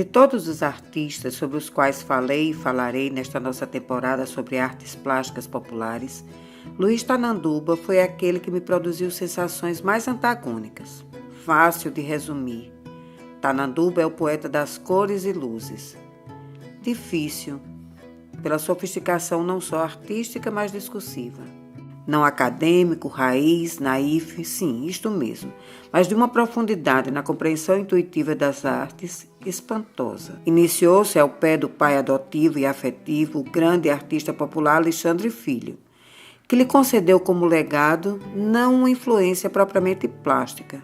todos os artistas sobre os quais falei e falarei nesta nossa temporada sobre artes plásticas populares, Luiz Tananduba foi aquele que me produziu sensações mais antagônicas. Fácil de resumir. Tananduba é o poeta das cores e luzes. Difícil, pela sofisticação não só artística, mas discursiva. Não acadêmico, raiz, naif, sim, isto mesmo, mas de uma profundidade na compreensão intuitiva das artes espantosa. Iniciou-se ao pé do pai adotivo e afetivo, o grande artista popular Alexandre Filho, que lhe concedeu como legado não uma influência propriamente plástica,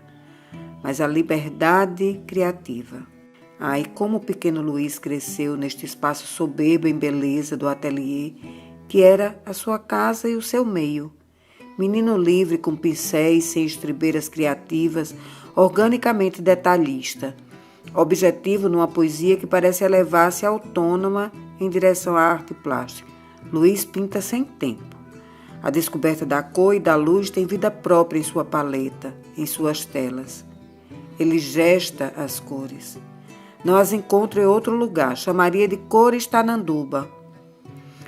mas a liberdade criativa. E como o pequeno Luiz cresceu neste espaço soberbo em beleza do ateliê, que era a sua casa e o seu meio. Menino livre com pincéis sem estribeiras criativas, organicamente detalhista, objetivo numa poesia que parece elevar-se autônoma em direção à arte plástica. Luiz pinta sem tempo. A descoberta da cor e da luz tem vida própria em sua paleta, em suas telas. Ele gesta as cores. Não as encontro em outro lugar, chamaria de cores Tananduba.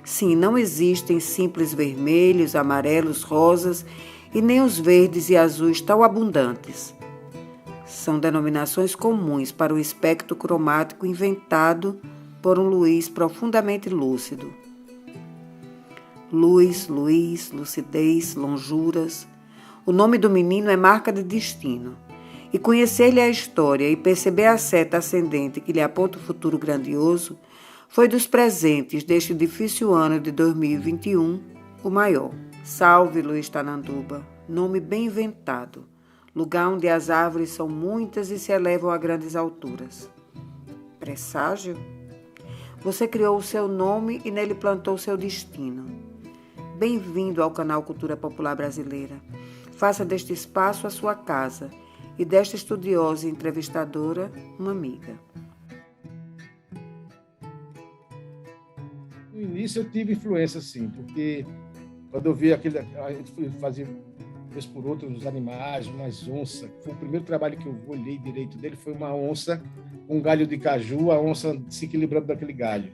Sim, não existem simples vermelhos, amarelos, rosas e nem os verdes e azuis tão abundantes. São denominações comuns para o espectro cromático inventado por um Luiz profundamente lúcido. Luz, lucidez, lonjuras. O nome do menino é marca de destino. E conhecer-lhe a história e perceber a seta ascendente que lhe aponta o futuro grandioso foi dos presentes deste difícil ano de 2021 o maior. Salve Luiz Tananduba, nome bem inventado, lugar onde as árvores são muitas e se elevam a grandes alturas. Presságio? Você criou o seu nome e nele plantou o seu destino. Bem-vindo ao canal Cultura Popular Brasileira. Faça deste espaço a sua casa e desta estudiosa e entrevistadora uma amiga. No início eu tive influência, sim, porque quando eu vi a gente fazia vez por outra os animais, umas onças. Foi o primeiro trabalho que eu olhei direito dele, foi uma onça com um galho de caju, a onça se equilibrando daquele galho.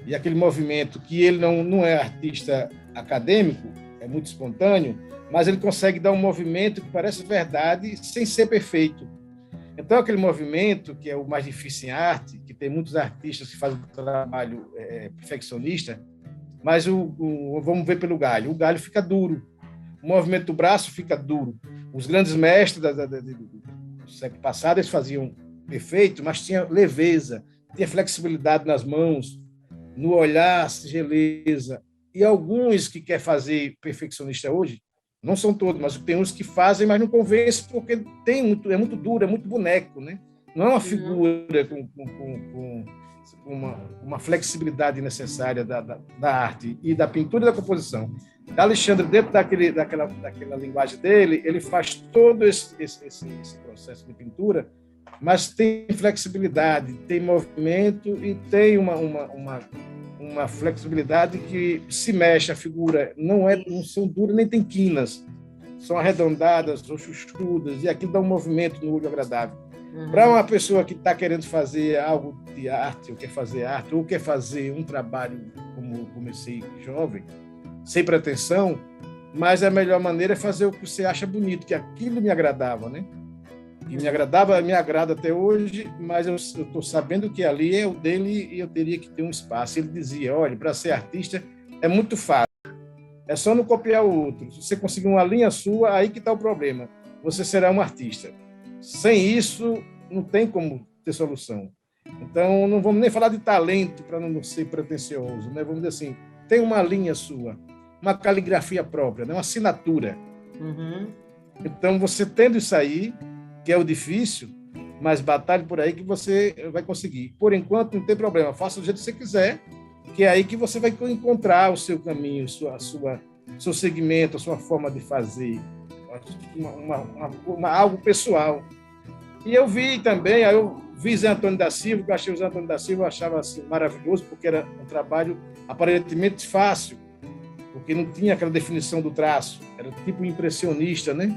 E aquele movimento, que ele não é artista acadêmico, é muito espontâneo, mas ele consegue dar um movimento que parece verdade sem ser perfeito. Então, aquele movimento, que é o mais difícil em arte, que tem muitos artistas que fazem um trabalho perfeccionista, mas vamos ver pelo galho. O galho fica duro, o movimento do braço fica duro. Os grandes mestres do século passado, eles faziam perfeito, mas tinha leveza, tinha flexibilidade nas mãos, no olhar, singeleza. E alguns que querem fazer perfeccionista hoje, não são todos, mas tem uns que fazem, mas não convencem porque é muito duro, é muito boneco, né? Não é uma figura com uma flexibilidade necessária da arte e da pintura e da composição. Alexandre, dentro daquela linguagem dele, ele faz todo esse processo de pintura, mas tem flexibilidade, tem movimento e tem uma flexibilidade que se mexe a figura, não são duras nem tem quinas, são arredondadas ou chuchudas, e aquilo dá um movimento no olho agradável. Para uma pessoa que está querendo fazer algo de arte, ou quer fazer um trabalho, como eu comecei jovem, sem pretensão, mas a melhor maneira é fazer o que você acha bonito, que aquilo me agradava, né? E me agrada até hoje, mas eu estou sabendo que ali é o dele e eu teria que ter um espaço. Ele dizia, olha, para ser artista é muito fácil, é só não copiar o outro. Se você conseguir uma linha sua, aí que está o problema. Você será um artista. Sem isso, não tem como ter solução. Então, não vamos nem falar de talento para não ser pretensioso, né? Vamos dizer assim, tem uma linha sua, uma caligrafia própria, né? Uma assinatura. Então, você tendo isso aí, que é o difícil, mas batalhe por aí que você vai conseguir. Por enquanto, não tem problema, faça do jeito que você quiser, que é aí que você vai encontrar o seu caminho, seu segmento, a sua forma de fazer, algo pessoal. E eu vi também, eu vi Zé Antônio da Silva, que eu achei o Zé Antônio da Silva, eu achava assim, maravilhoso, porque era um trabalho aparentemente fácil, porque não tinha aquela definição do traço, era tipo impressionista, né?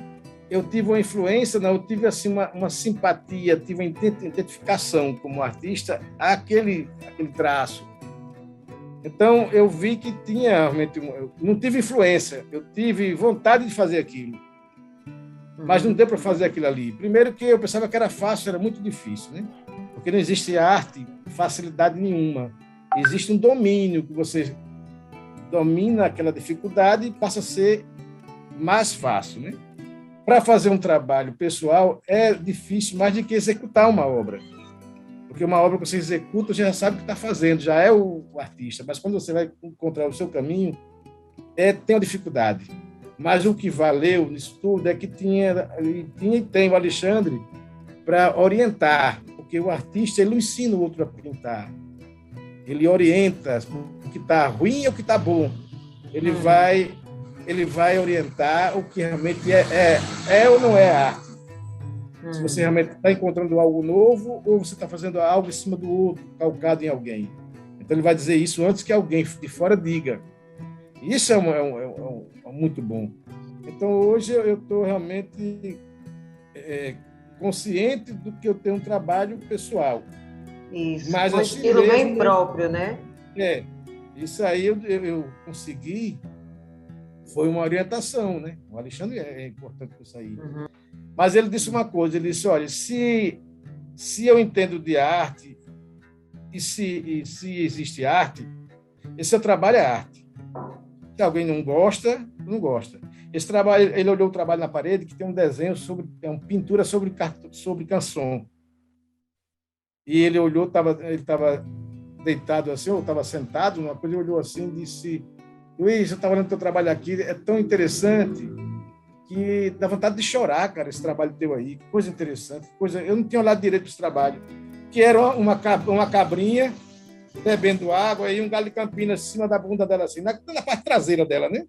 eu tive uma influência, não, eu tive assim uma simpatia, tive uma identificação como artista àquele traço. Então eu vi que tinha realmente, eu não tive influência, eu tive vontade de fazer aquilo, mas não deu para fazer aquilo ali. Primeiro que eu pensava que era fácil, era muito difícil, né? Porque não existe arte, facilidade nenhuma. Existe um domínio que você domina aquela dificuldade e passa a ser mais fácil, né? Para fazer um trabalho pessoal é difícil mais do que executar uma obra. Porque uma obra que você executa, você já sabe o que está fazendo, já é o artista. Mas quando você vai encontrar o seu caminho, tem uma dificuldade. Mas o que valeu nisso tudo é que tinha e tem o Alexandre para orientar, porque o artista ele não ensina o outro a pintar. Ele orienta o que está ruim e o que está bom. Ele vai orientar o que realmente é ou não é arte. Se você realmente está encontrando algo novo ou você está fazendo algo em cima do outro, calcado em alguém. Então, ele vai dizer isso antes que alguém de fora diga. Isso é muito bom. Então, hoje eu estou realmente consciente do que eu tenho um trabalho pessoal. Isso, mas um assim estilo mesmo, bem próprio, né? Isso aí eu consegui, foi uma orientação, né? O Alexandre é importante isso aí. Uhum. Mas ele disse uma coisa, ele disse, olha, se eu entendo de arte e se existe arte, esse seu trabalho é arte. Se alguém não gosta, não gosta. Esse trabalho, ele olhou o trabalho na parede que tem um desenho uma pintura sobre canção. E ele olhou, ele estava deitado assim, ou estava sentado, uma coisa, ele olhou assim e disse, Luiz, eu estava olhando o teu trabalho aqui, é tão interessante que dá vontade de chorar, cara, esse trabalho teu aí, coisa interessante, eu não tinha olhado direito para esse trabalho, que era uma cabrinha bebendo água e um galho de campina em cima da bunda dela assim, na parte traseira dela, né?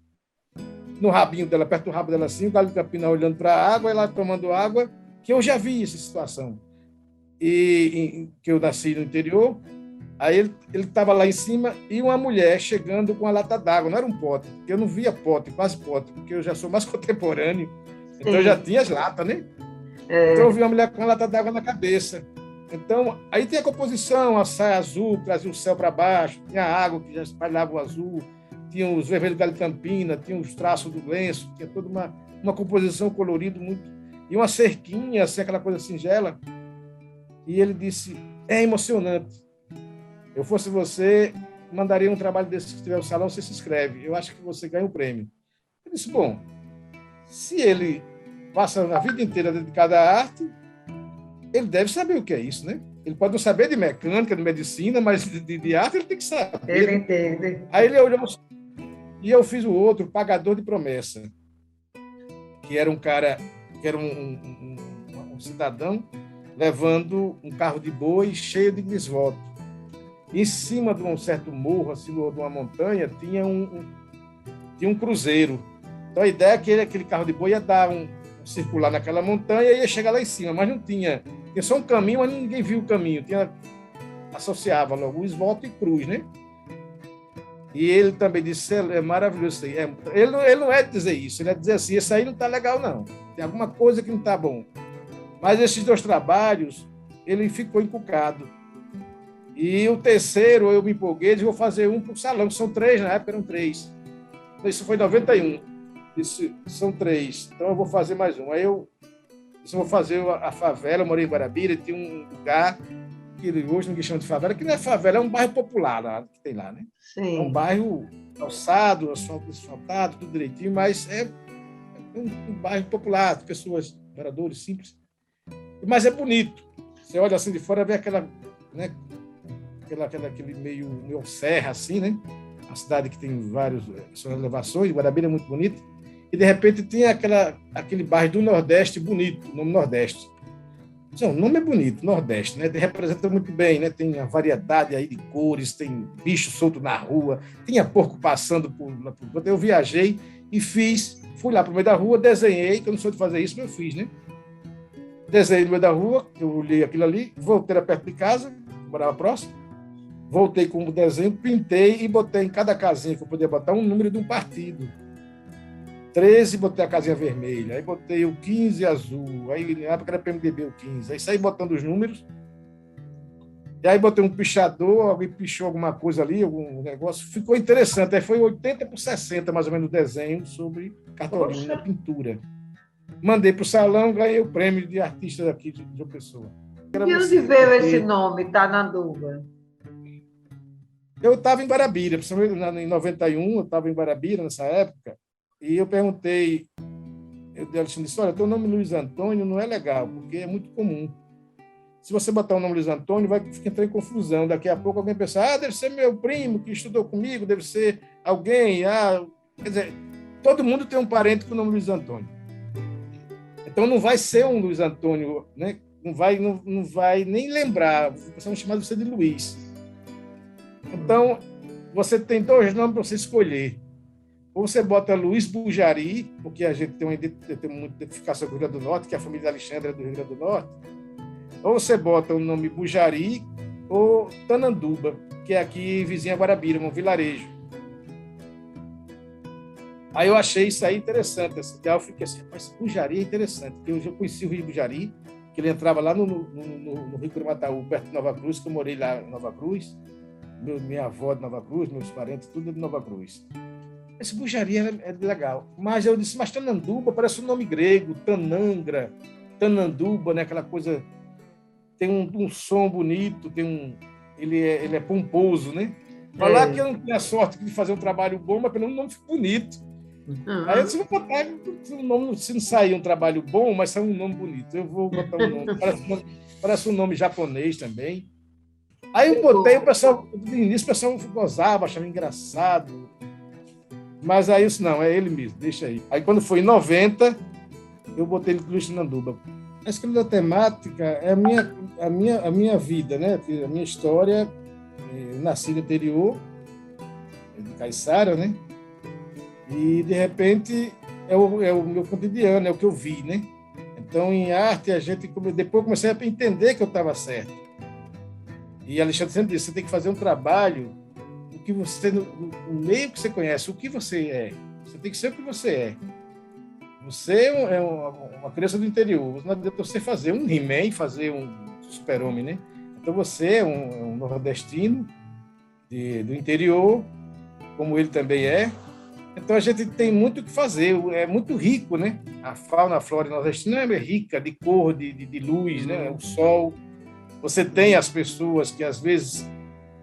No rabinho dela, perto do rabo dela assim, o galho de campina olhando para a água, ela tomando água, que eu já vi essa situação. Que eu nasci no interior, aí ele estava lá em cima e uma mulher chegando com uma lata d'água, não era um pote, porque eu não via pote, quase pote, porque eu já sou mais contemporâneo, então eu já tinha as latas, né? Então eu vi uma mulher com uma lata d'água na cabeça. Então, aí tem a composição, a saia azul, trazia o céu para baixo, tinha a água que já espalhava o azul, tinha os vermelhos de galho de campina, tinha os traços do lenço, tinha toda uma composição colorida muito, e uma cerquinha, assim, aquela coisa singela. E ele disse, é emocionante. Eu fosse você, mandaria um trabalho desse que estiver no salão, você se inscreve. Eu acho que você ganha um prêmio. Eu disse, bom, se ele passa a vida inteira dedicado à arte, ele deve saber o que é isso, né? Ele pode não saber de mecânica, de medicina, mas de arte ele tem que saber. Ele entende. Aí ele olhou, e eu fiz o outro, Pagador de Promessa, que era um cara, que era um cidadão, levando um carro de boi cheio de desvoto. Em cima de um certo morro, assim, de uma montanha, tinha um cruzeiro. Então a ideia é que aquele carro de boi ia dar circular naquela montanha e ia chegar lá em cima, mas não tinha. Tinha só um caminho, mas ninguém viu o caminho. Associava logo o esvoto e cruz, né? E ele também disse, é maravilhoso isso aí. Ele não é dizer isso, ele é dizer assim, isso aí não está legal, não. Tem alguma coisa que não está bom. Mas esses dois trabalhos, ele ficou encucado. E o terceiro, eu me empolguei, disse, vou fazer um para o salão, que são 3, na época eram 3. Isso foi em 91. Disse, são 3, então eu vou fazer mais um. Aí eu disse, vou fazer a favela, eu morei em Guarabira, tinha um lugar que hoje ninguém chama de favela, que não é favela, é um bairro popular lá, que tem lá, né? Sim. É um bairro calçado, asfaltado, tudo direitinho, mas é um bairro popular, de pessoas, moradores simples. Mas é bonito. Você olha assim de fora, vê aquela, né, aquele meio serra, assim, né? A cidade que tem várias elevações, Guarabira é muito bonita, e de repente tem aquele bairro do Nordeste bonito, o nome Nordeste. Não, o nome é bonito, Nordeste, né? Representa muito bem, né? Tem a variedade aí de cores, tem bicho solto na rua, tinha porco passando por. Eu viajei e fui lá para o meio da rua, desenhei, que eu não sou de fazer isso, mas eu fiz, né? Desenhei no meio da rua, eu olhei aquilo ali, voltei lá perto de casa, morava próximo, voltei com o desenho, pintei e botei em cada casinha que eu podia botar um número de um partido. 13, botei a casinha vermelha. Aí botei o 15 azul. Aí na época era PMDB o 15. Aí saí botando os números. E aí botei um pichador, alguém pichou alguma coisa ali, algum negócio. Ficou interessante. Aí foi 80/60, mais ou menos, o desenho sobre cartolina, pintura. Mandei para o salão, ganhei o prêmio de artista daqui de João Pessoa. De onde veio esse nome, Tananduva? Eu estava em Guarabira, principalmente em 91, eu estava em Guarabira nessa época, e eu perguntei, eu disse, olha, teu nome Luiz Antônio não é legal, porque é muito comum. Se você botar o nome Luiz Antônio, vai entrar em confusão. Daqui a pouco alguém pensa, deve ser meu primo que estudou comigo, deve ser alguém. Quer dizer, todo mundo tem um parente com o nome Luiz Antônio. Então não vai ser um Luiz Antônio, né? Não vai nem lembrar, você vai chamar você de Luiz. Então, você tem 2 nomes para você escolher. Ou você bota Luiz Bujari, porque a gente tem uma identificação com o Rio Grande do Norte, que a família Alexandre é do Rio Grande do Norte. Ou você bota o nome Bujari ou Tananduba, que é aqui vizinha Guarabira, um vilarejo. Aí eu achei isso aí interessante. Assim, eu fiquei assim, mas Bujari é interessante, porque eu já conheci o Rio Bujari, que ele entrava lá no Rio Curimataú, perto de Nova Cruz, que eu morei lá em Nova Cruz. Minha avó de Nova Cruz, meus parentes, tudo é de Nova Cruz. Esse Bujari é legal. Mas eu disse, mas Tananduba parece um nome grego, Tanangra, Tananduba, né? Aquela coisa... Tem um som bonito, ele é pomposo, né? Falar que eu não tinha sorte de fazer um trabalho bom, mas pelo menos o nome ficou bonito. Aí eu disse, vou botar um nome, se não sair um trabalho bom, mas sai um nome bonito. Eu vou botar um nome, parece um nome japonês também. Aí eu botei, no início o pessoal gozava, achava engraçado. Mas aí eu disse, não, é ele mesmo, deixa aí. Aí quando foi em 90, eu botei ele Luiz Tananduba. A escrita temática é a minha vida, né? A minha história. Eu nasci no interior, de Caiçara, né? E, de repente, é o meu cotidiano, é o que eu vi, né? Então, em arte, depois eu comecei a entender que eu estava certo. E Alexandre sempre disse, você tem que fazer um trabalho no meio que você conhece, o que você é. Você tem que ser o que você é. Você é uma criança do interior. Não adianta você fazer um He-Man, fazer um super-homem, né? Então você é um nordestino do interior, como ele também é. Então a gente tem muito o que fazer. É muito rico, né? A fauna, a flora nordestina é rica de cor, de luz, né? O sol. Você tem as pessoas que às vezes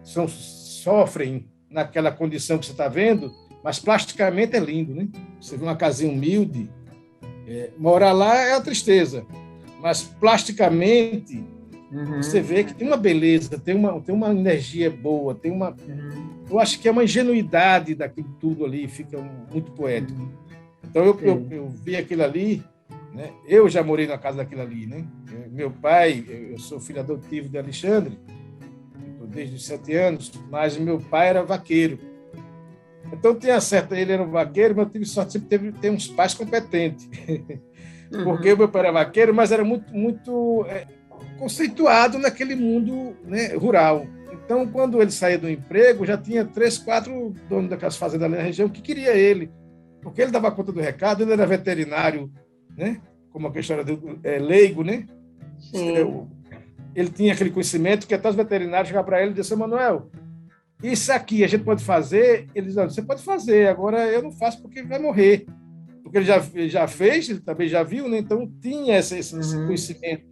sofrem naquela condição que você está vendo, mas plasticamente é lindo, né? Você vê uma casinha humilde. Morar lá é uma tristeza, mas plasticamente você vê que tem uma beleza, tem uma energia boa, eu acho que é uma ingenuidade daquilo tudo ali, fica muito poético. Então eu vi aquilo ali, né? Eu já morei na casa daquilo ali, né? Meu pai, eu sou filho adotivo de Alexandre, desde os 7 anos, mas meu pai era vaqueiro. Então, ele era um vaqueiro, mas eu tive sorte sempre de ter uns pais competentes. Porque o meu pai era vaqueiro, mas era muito conceituado naquele mundo, né, rural. Então, quando ele saía do emprego, já tinha 3, 4 donos daquelas fazendas ali na região que queria ele. Porque ele dava conta do recado, ele era veterinário, né? Como a história do leigo, né? Ele tinha aquele conhecimento que até os veterinários chegavam para ele e diziam, Manuel, isso aqui a gente pode fazer? Ele diz, você pode fazer, agora eu não faço porque ele vai morrer. Porque ele já fez, ele também já viu, né? Então tinha esse conhecimento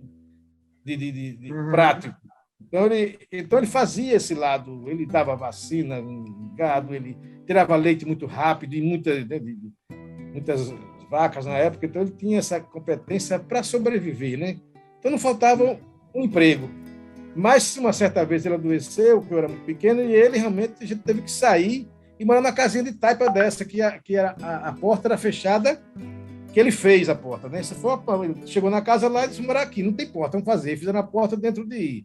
de prático. Então ele fazia esse lado, ele dava vacina no gado, ele tirava leite muito rápido e muitas vacas na época, então ele tinha essa competência para sobreviver, né? Então não faltava um emprego. Mas uma certa vez ele adoeceu, porque eu era muito pequeno, e ele realmente a gente teve que sair e morar numa casinha de taipa dessa, que a porta era fechada, que ele fez a porta, né? Chegou na casa lá e disse, morar aqui, não tem porta, vamos fazer. Fizeram a porta dentro de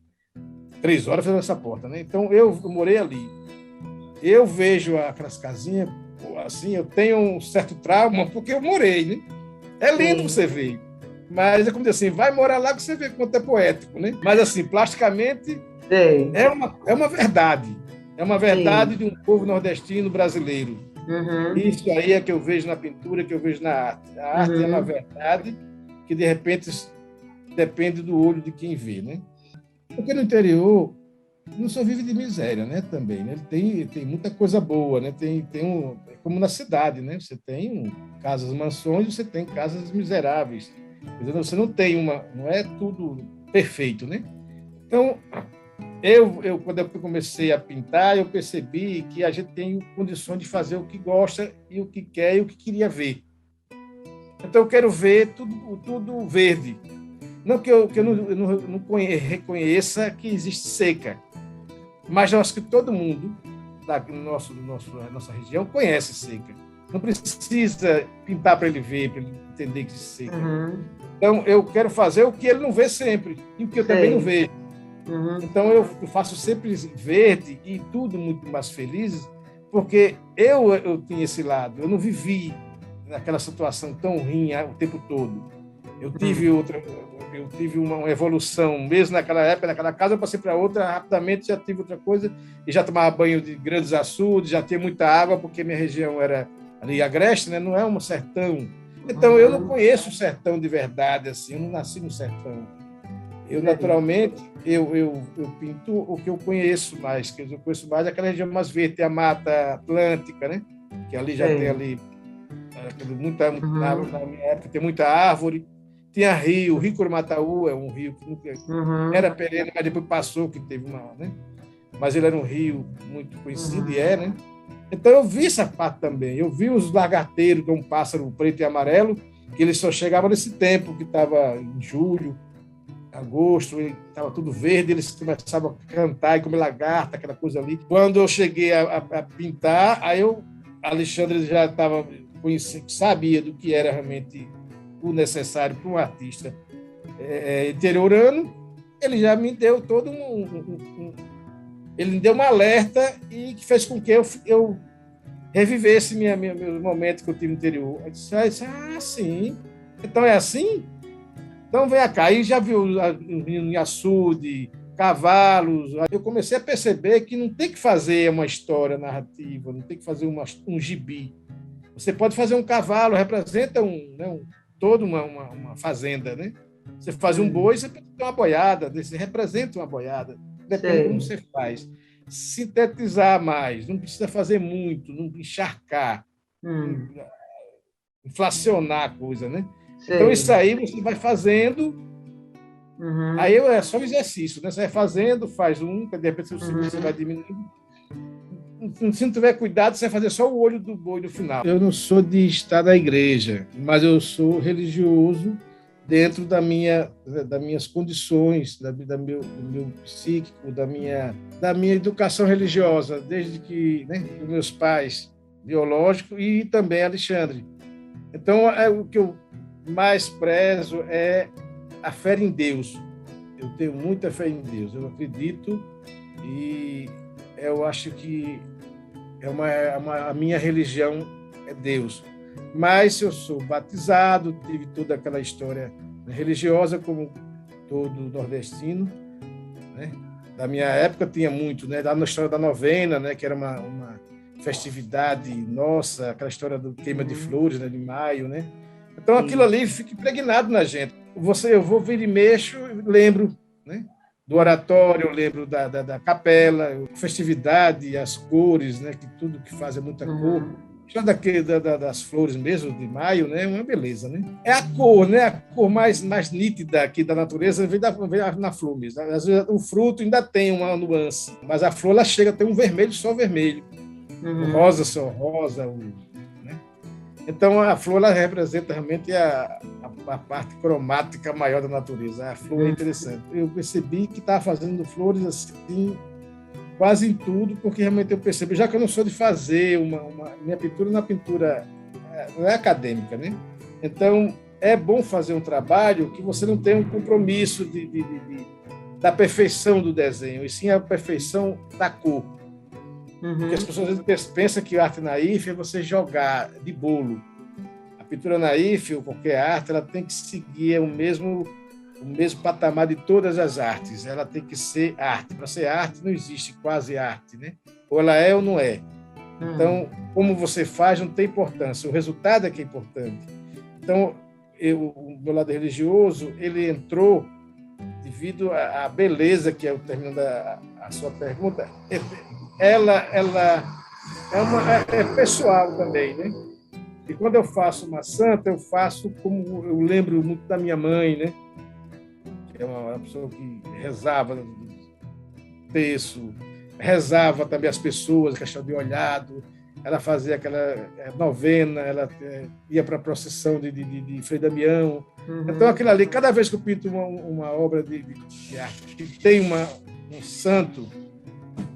3 horas, fizeram essa porta, né? Então eu morei ali. Eu vejo aquelas casinhas, assim, eu tenho um certo trauma, porque eu morei, né? É lindo você ver. Mas é como dizer assim, vai morar lá que você vê quanto é poético, né? Mas assim, plasticamente, é uma verdade. É uma verdade de um povo nordestino brasileiro. Uhum. Isso aí é que eu vejo na pintura, que eu vejo na arte. A arte é uma verdade que, de repente, depende do olho de quem vê, né? Porque no interior não só vive de miséria, né? Também, né? Tem muita coisa boa, né? É como na cidade, né? Você tem casas mansões, você tem casas miseráveis. Quer dizer, você não tem não é tudo perfeito, né? Então, quando eu comecei a pintar, eu percebi que a gente tem condições de fazer o que gosta e o que quer e o que queria ver. Então, eu quero ver tudo verde. Não que eu não reconheça que existe seca, mas eu acho que todo mundo da nossa região conhece seca. Não precisa pintar para ele ver, para ele entender que existe seca. Uhum. Então, eu quero fazer o que ele não vê sempre e o que eu também não vejo. Uhum. Então, eu faço sempre verde e tudo muito mais feliz, porque eu tinha esse lado, eu não vivi naquela situação tão ruim o tempo todo. Eu tive uma evolução, mesmo naquela época, naquela casa, eu passei para outra, rapidamente já tive outra coisa, e já tomava banho de grandes açudes, já tinha muita água, porque minha região era ali agreste, né? Não é um sertão. Então, eu não conheço o sertão de verdade, assim, eu não nasci no sertão. Eu, naturalmente, eu pinto o que eu conheço mais, que eu conheço mais aquela região mais verde, tem a Mata Atlântica, né? Que ali já tem ali na minha época tem muita árvore, tinha rio, o Rio Curumataú é um rio que nunca era perene, mas depois passou, que teve né? Mas ele era um rio muito conhecido e né? Então eu vi essa parte também, eu vi os lagarteiros, que é um pássaro preto e amarelo, que ele só chegava nesse tempo, que estava em julho, agosto, estava tudo verde, eles começavam a cantar e comer lagarta, aquela coisa ali. Quando eu cheguei a pintar, Alexandre já estava sabia do que era realmente o necessário para um artista interiorano. Ele já me deu todo ele me deu um alerta e que fez com que eu revivesse meus momentos que eu tive no interior. Eu disse, sim, então é assim? Então vem cá, aí já viu em açude, cavalos. Eu comecei a perceber que não tem que fazer uma história narrativa, não tem que fazer um gibi. Você pode fazer um cavalo, representa toda uma fazenda, né? Você faz um boi, você pode ter uma boiada, você representa uma boiada. Depende de como você faz. Sintetizar mais, não precisa fazer muito, não encharcar, inflacionar a coisa, né? Então, isso aí você vai fazendo, aí é só um exercício, né? Você vai fazendo, faz de repente você vai diminuindo. Se não tiver cuidado, você vai fazer só o olho do boi no final. Eu não sou de estar na igreja, mas eu sou religioso dentro das minhas condições, do meu psíquico, da minha educação religiosa, desde que, né, os meus pais biológicos e também Alexandre. Então, o que eu mais prezo é a fé em Deus. Eu tenho muita fé em Deus. Eu acredito e eu acho que a minha religião é Deus. Mas eu sou batizado, tive toda aquela história religiosa, como todo nordestino, né? Da minha época tinha muito, né? Da história da novena, né? Que era uma festividade nossa, aquela história do queima de flores, né? De maio, né? Então aquilo ali fica impregnado na gente. Eu vou vir e mexo, lembro, né? Do oratório, eu lembro da capela, festividade, as cores, né? Que tudo que faz é muita cor. Já das flores mesmo, de maio, né? Uma beleza, né? É a cor, né? A cor mais nítida aqui da natureza vem na flor mesmo. Às vezes o fruto ainda tem uma nuance, mas a flor ela chega a ter um vermelho só vermelho. O rosa só rosa, né? Então a flor ela representa realmente a parte cromática maior da natureza. A flor é interessante. Eu percebi que estava fazendo flores assim quase em tudo, porque realmente eu percebi, já que eu não sou de fazer minha pintura não é acadêmica, né? Então, é bom fazer um trabalho que você não tenha um compromisso da perfeição do desenho, e sim a perfeição da cor. Porque as pessoas às vezes pensam que arte naif é você jogar de bolo. A pintura naif, ou qualquer arte, ela tem que seguir o mesmo patamar de todas as artes. Ela tem que ser arte. Para ser arte, não existe quase arte, né? Ou ela é ou não é. Então, como você faz não tem importância, o resultado é que é importante. Então, o meu lado religioso, ele entrou devido à beleza, que é o término da sua pergunta. Ela é pessoal também, né? E quando eu faço uma santa, eu faço como eu lembro muito da minha mãe, né? Que é uma pessoa que rezava no terço, rezava também as pessoas, questão de olhado, ela fazia aquela novena, ela ia para a procissão de Frei Damião. Então, aquilo ali, cada vez que eu pinto uma obra de arte que tem um santo,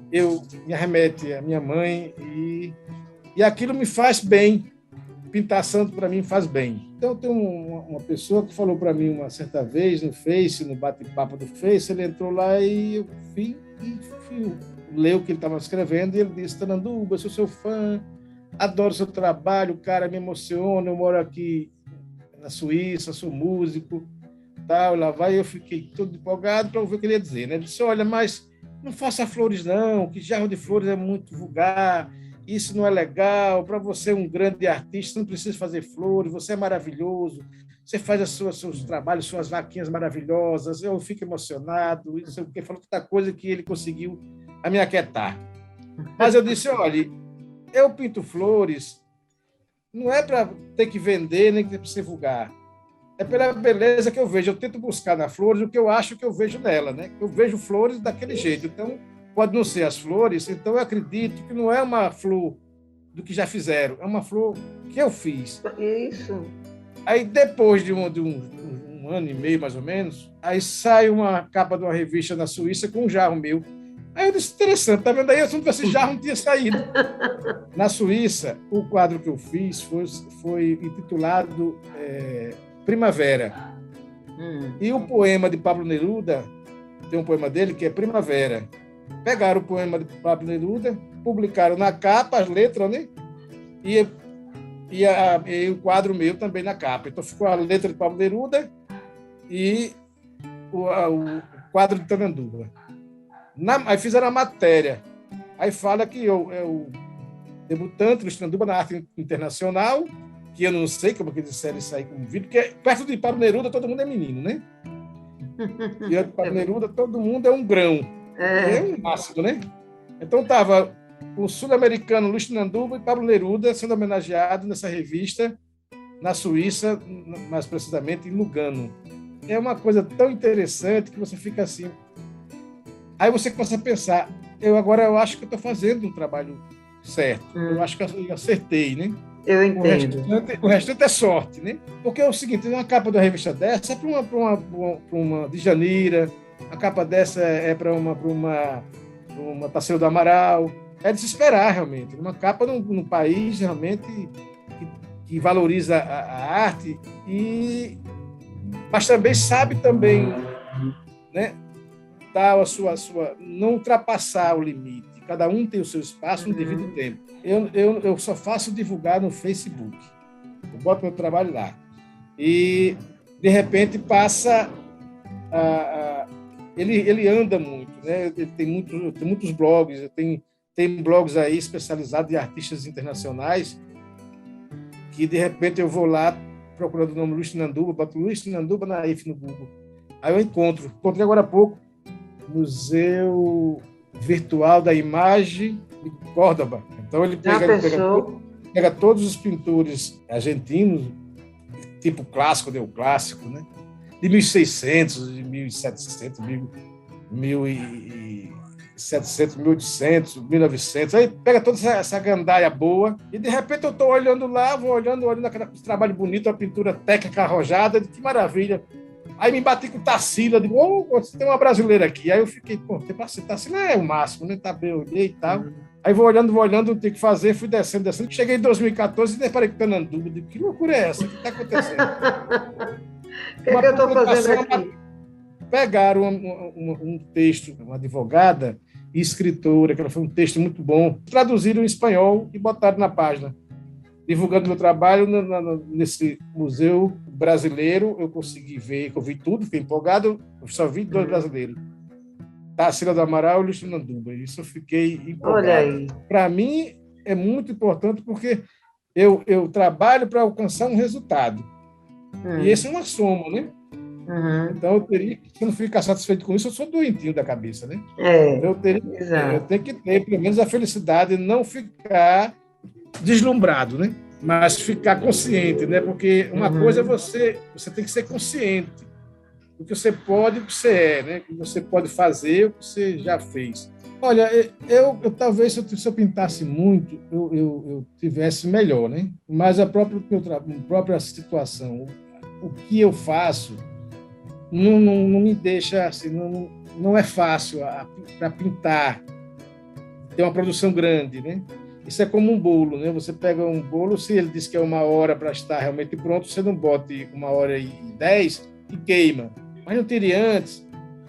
eu me arremete à minha mãe e aquilo me faz bem. Pintar santo, para mim, faz bem. Então, tem uma pessoa que falou para mim uma certa vez no Face, no bate-papo do Face, ele entrou lá e eu fui ler o que ele estava escrevendo e ele disse: Tananduba, eu sou seu fã, adoro seu trabalho, cara, me emociona, eu moro aqui na Suíça, sou músico, tal, lá vai. Eu fiquei todo empolgado para ouvir o que ele ia dizer, né? Ele disse: olha, mas não faça flores não, que jarro de flores é muito vulgar, isso não é legal, para você um grande artista, não precisa fazer flores, você é maravilhoso, você faz seus trabalhos, suas vaquinhas maravilhosas, eu fico emocionado, isso, porque falou tanta coisa que ele conseguiu a me aquietar. Mas eu disse: olha, eu pinto flores, não é para ter que vender, nem para ser vulgar, é pela beleza que eu vejo, eu tento buscar na flores o que eu acho que eu vejo nela, né? Eu vejo flores daquele jeito, então pode não ser as flores, então eu acredito que não é uma flor do que já fizeram, é uma flor que eu fiz. Isso. Aí, depois de um ano e meio, mais ou menos, aí sai uma capa de uma revista na Suíça com um jarro meu. Aí eu disse: interessante, tá vendo aí? Se não tivesse jarro, não tinha saído. Na Suíça, o quadro que eu fiz foi intitulado Primavera. E o poema de Pablo Neruda, tem um poema dele que é Primavera. Pegaram o poema de Pablo Neruda, publicaram na capa as letras, né? E o quadro meu também na capa. Então ficou a letra de Pablo Neruda e o quadro de Tananduba. Aí fizeram a matéria. Aí fala que eu debutante no Tananduba na arte internacional, que eu não sei como que eles disseram isso aí como vídeo, porque perto de Pablo Neruda todo mundo é menino, né? E de Pablo Neruda todo mundo é um grão. É um máximo, né? Então estava o sul-americano Luiz Tananduba e Pablo Neruda sendo homenageados nessa revista na Suíça, mais precisamente em Lugano. É uma coisa tão interessante que você fica assim. Aí você começa a pensar: eu acho que eu estou fazendo um trabalho certo. Eu acho que eu acertei, né? Eu entendo. O restante é sorte, né? Porque é o seguinte: uma capa de uma revista dessa é para uma de Janeira, a capa dessa é para uma Tarsila do Amaral. É de se esperar, realmente. Uma capa num país realmente que valoriza a arte, mas também sabe também, né, dar a sua não ultrapassar o limite. Cada um tem o seu espaço no devido tempo. Eu só faço divulgar no Facebook. Eu boto meu trabalho lá. E, de repente, passa ele anda muito, né? Ele tem muitos blogs, tem blogs aí especializados em artistas internacionais, que de repente eu vou lá procurando o nome Luiz Tananduba, boto Luiz Tananduba Naif no Google. Aí eu encontrei agora há pouco, Museu Virtual da Imagem de Córdoba. Então ele pega todos os pintores argentinos, tipo clássico, neoclássico, né? De 1600, de 1700, 1700, 1800, 1900. Aí pega toda essa gandaia boa e, de repente, eu estou olhando lá, vou olhando aquele trabalho bonito, a pintura técnica arrojada, que maravilha. Aí me bati com Tarsila, digo: você tem uma brasileira aqui. Aí eu fiquei: Tarsila é o máximo, né? Tá bem, eu olhei e tal. Aí vou olhando, não tem o que fazer, fui descendo. Cheguei em 2014 e deparei com Tananduba. Digo: que loucura é essa? O que está acontecendo? O que eu estou fazendo aqui? Pegaram um texto, uma advogada e escritora, que foi um texto muito bom, traduziram em espanhol e botaram na página, divulgando meu trabalho nesse museu brasileiro. Eu consegui ver, eu vi tudo, fiquei empolgado, eu só vi 2 brasileiros, Tarsila do Amaral e Luiz Tananduba. Isso eu fiquei empolgado. Olha aí. Para mim, é muito importante porque eu trabalho para alcançar um resultado. E esse é uma soma, né? Então, eu teria, se eu não ficar satisfeito com isso, eu sou doentinho da cabeça, né? Então, eu tenho que ter, pelo menos, a felicidade de não ficar deslumbrado, né? Mas ficar consciente, né? Porque uma coisa é você tem que ser consciente do que você pode e o que você é, né? O que você pode fazer, o que você já fez. Olha, eu talvez, se eu pintasse muito, eu tivesse melhor, né? Mas a própria situação, o que eu faço, não me deixa assim, não é fácil para pintar, ter uma produção grande, né? Isso é como um bolo, né? Você pega um bolo, se ele diz que é 1 hora para estar realmente pronto, você não bote 1h10 e queima. Mas não tire antes,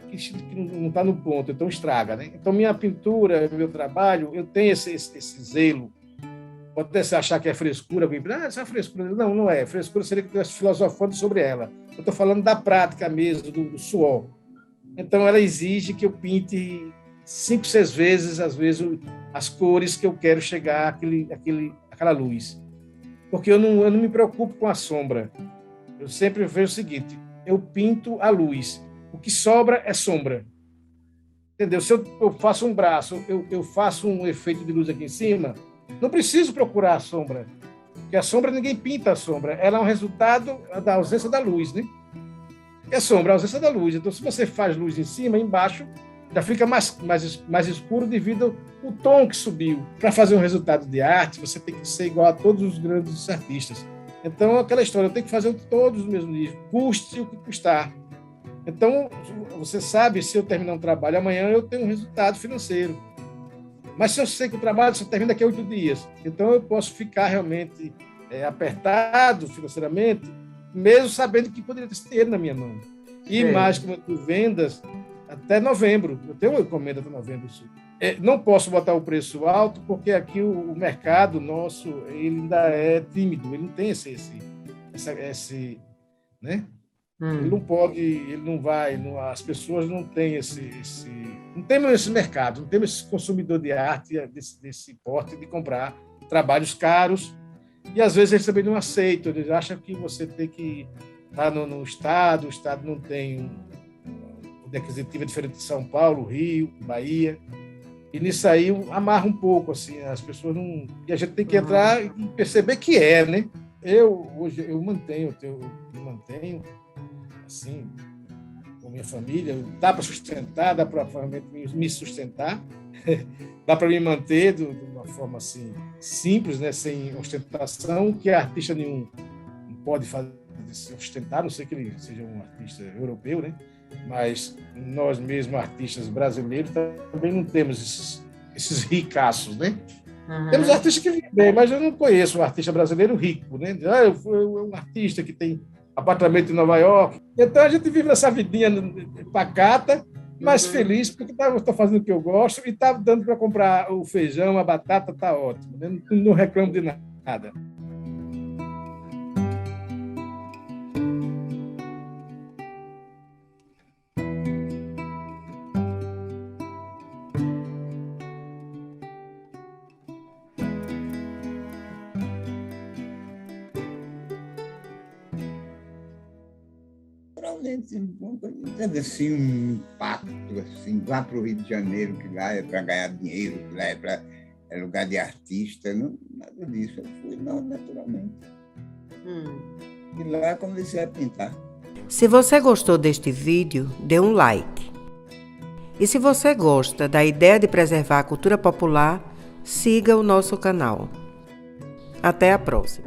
que não está no ponto, então estraga, né? Então, minha pintura, meu trabalho, eu tenho esse zelo. Pode até achar que é frescura, isso é frescura. Não, não é. Frescura seria que eu estivesse filosofando sobre ela. Eu estou falando da prática mesmo, do suor. Então, ela exige que eu pinte 5, 6 vezes, às vezes, as cores que eu quero chegar àquela luz. Porque eu não me preocupo com a sombra. Eu sempre vejo o seguinte, eu pinto a luz. O que sobra é sombra. Entendeu? Se eu faço um braço, eu faço um efeito de luz aqui em cima, não preciso procurar a sombra. Porque a sombra, ninguém pinta a sombra. Ela é um resultado da ausência da luz, né? E a sombra é a ausência da luz. Então, se você faz luz em cima, embaixo, já fica mais escuro devido ao tom que subiu. Para fazer um resultado de arte, você tem que ser igual a todos os grandes artistas. Então, aquela história, eu tenho que fazer todos os meus livros, custe o que custar. Então, você sabe, se eu terminar um trabalho amanhã, eu tenho um resultado financeiro. Mas se eu sei que o trabalho só termina daqui a 8 dias, então eu posso ficar realmente apertado financeiramente, mesmo sabendo que poderia ter esse dinheiro na minha mão. E mais, como eu tenho vendas até novembro. Eu tenho uma encomenda até novembro. Não posso botar o preço alto, porque aqui o mercado nosso ele ainda é tímido, ele não tem esse né? Ele não pode, ele não vai, as pessoas não têm não temos esse mercado, não temos esse consumidor de arte desse porte de comprar trabalhos caros, e às vezes eles também não aceitam, eles acham que você tem que estar no Estado, o Estado não tem poder aquisitivo diferente de São Paulo, Rio, Bahia, e nisso aí amarra um pouco, assim, as pessoas não... E a gente tem que entrar e perceber que né? Hoje eu mantenho, assim, com minha família, dá para sustentar, dá para me sustentar, dá para me manter de uma forma assim simples, né, sem ostentação, que artista nenhum não pode fazer se ostentar, a não sei que ele seja um artista europeu, né? Mas nós mesmos, artistas brasileiros, também não temos esses ricaços, né? Temos artistas que vivem bem, mas eu não conheço um artista brasileiro rico, né? Eu um artista que tem apartamento em Nova York. Então, a gente vive nessa vidinha pacata, mas feliz, porque estou fazendo o que eu gosto e está dando para comprar o feijão, a batata, está ótimo. Né? Não reclamo de nada. Teve assim um impacto, assim, vá para o Rio de Janeiro, que lá é para ganhar dinheiro, que lá é lugar de artista, não, nada disso. Eu fui naturalmente. E lá comecei a pintar. Se você gostou deste vídeo, dê um like. E se você gosta da ideia de preservar a cultura popular, siga o nosso canal. Até a próxima!